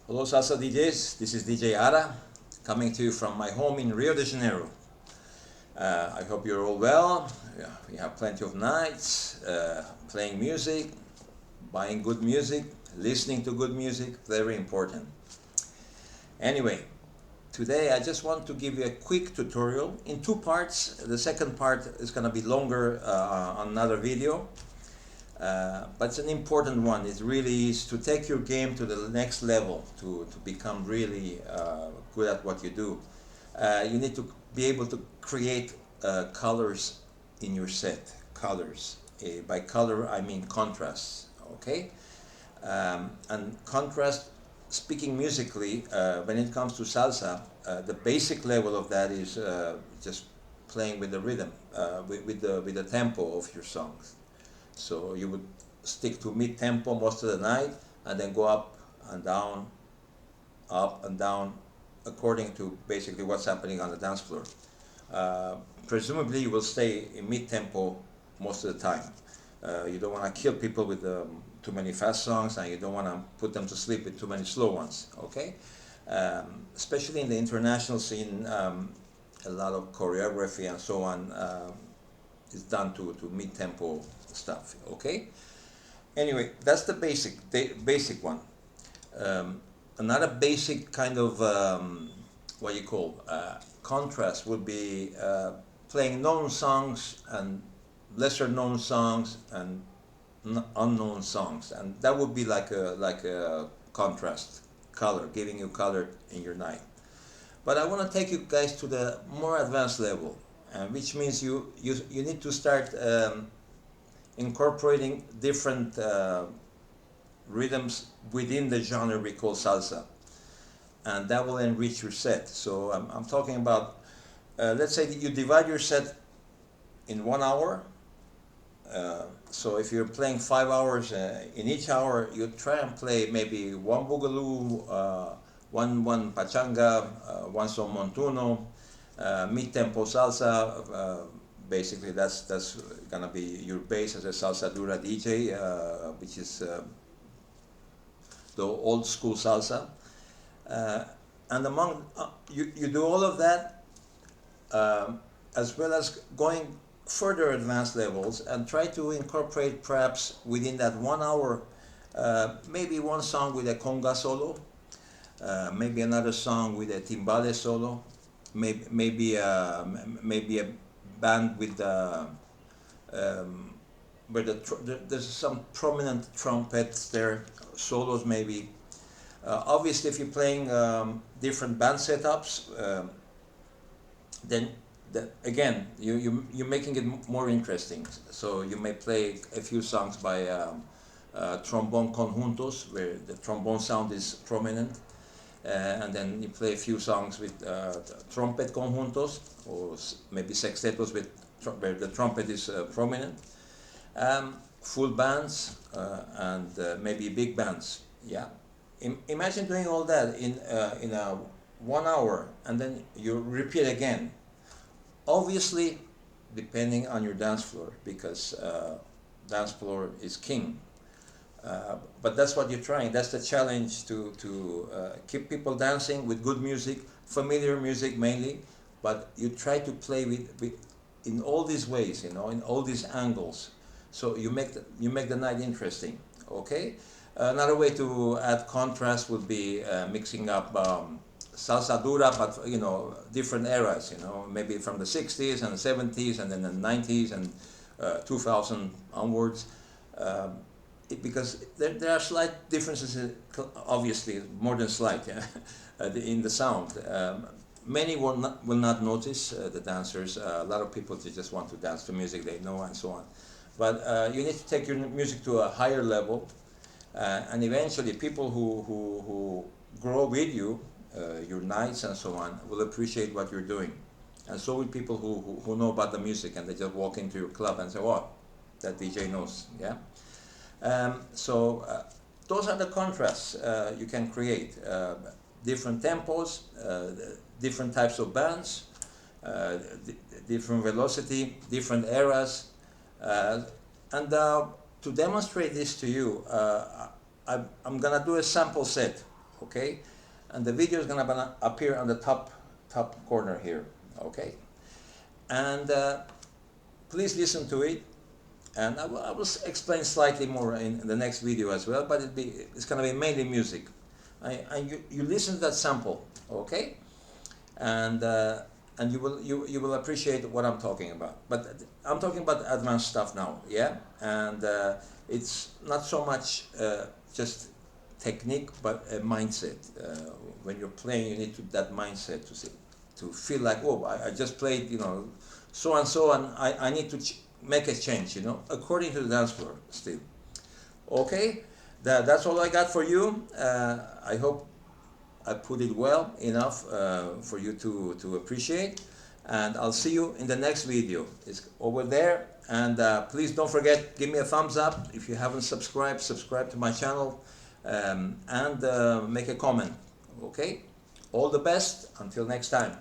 Hello Salsa DJs, this is DJ Ara coming to you from my home in Rio de Janeiro. I hope you're all well. Yeah, we have plenty of nights playing music, buying good music, listening to good music, very important. Anyway, today I just want to give you a quick tutorial in two parts. The second part is going to be longer on another video. But it's an important one. It really is to take your game to the next level, to become really good at what you do. You need to be able to create colors in your set, colors. By color, I mean contrasts, okay? And contrast, speaking musically, when it comes to salsa, the basic level of that is just playing with the rhythm, with the tempo of your songs. So you would stick to mid-tempo most of the night and then go up and down, according to basically what's happening on the dance floor. Presumably you will stay in mid-tempo most of the time. You don't want to kill people with too many fast songs, and you don't want to put them to sleep with too many slow ones, okay? Especially in the international scene, a lot of choreography and so on is done to mid-tempo stuff, okay? Anyway, that's the basic one. Another basic kind of what you call contrast would be playing known songs and lesser known songs and unknown songs, and that would be like a contrast, color, giving you color in your night. But I want to take you guys to the more advanced level, which means you need to start incorporating different rhythms within the genre we call salsa, and that will enrich your set. So I'm talking about, let's say that you divide your set in 1 hour. So if you're playing 5 hours, in each hour you try and play maybe one boogaloo, one pachanga, one son montuno, mid-tempo salsa. Basically, that's gonna be your base as a salsa dura DJ, which is the old school salsa. And among you do all of that, as well as going further advanced levels, and try to incorporate perhaps within that 1 hour, maybe one song with a conga solo, maybe another song with a timbale solo, maybe a band with where there's some prominent trumpets there, solos maybe. Obviously, if you're playing different band setups, then again you're making it more interesting. So you may play a few songs by trombone conjuntos, where the trombone sound is prominent. And then you play a few songs with trumpet conjuntos, or maybe sextetos where the trumpet is prominent. Full bands and maybe big bands. Yeah, imagine doing all that in 1 hour, and then you repeat again. Obviously, depending on your dance floor, because dance floor is king. But that's what you're trying. That's the challenge, to keep people dancing with good music, familiar music mainly. But you try to play with in all these ways, in all these angles. So you make the night interesting. Okay. Another way to add contrast would be mixing up salsa dura, but different eras. Maybe from the 60s and the 70s, and then the 90s and 2000 onwards. Because there are slight differences, obviously more than slight, in the sound. Many will not notice, the dancers. A lot of people, they just want to dance to music they know and so on. But you need to take your music to a higher level, and eventually people who grow with you, your nights and so on, will appreciate what you're doing. And so will people who know about the music, and they just walk into your club and say, "Oh, that DJ knows." Yeah. So those are the contrasts you can create. Different tempos, different types of bands, different velocity, different eras. And to demonstrate this to you, I'm gonna do a sample set okay? And the video is gonna appear on the top corner here, okay? And please listen to it, and I will explain slightly more in the next video as well, but it's gonna be mainly music. You listen to that sample, okay? And you will appreciate what I'm talking about. But I'm talking about advanced stuff now, yeah? And it's not so much just technique, but a mindset. When you're playing, you need that mindset to feel like, oh, I just played, you know, so and so, and I need to make a change, you know, according to the dance floor still. Okay, that's all I got for you. I hope I put it well enough for you to appreciate, and I'll see you in the next video. It's over there, and please don't forget, give me a thumbs up if you haven't subscribed. Subscribe to my channel, and make a comment. Okay, all the best until next time.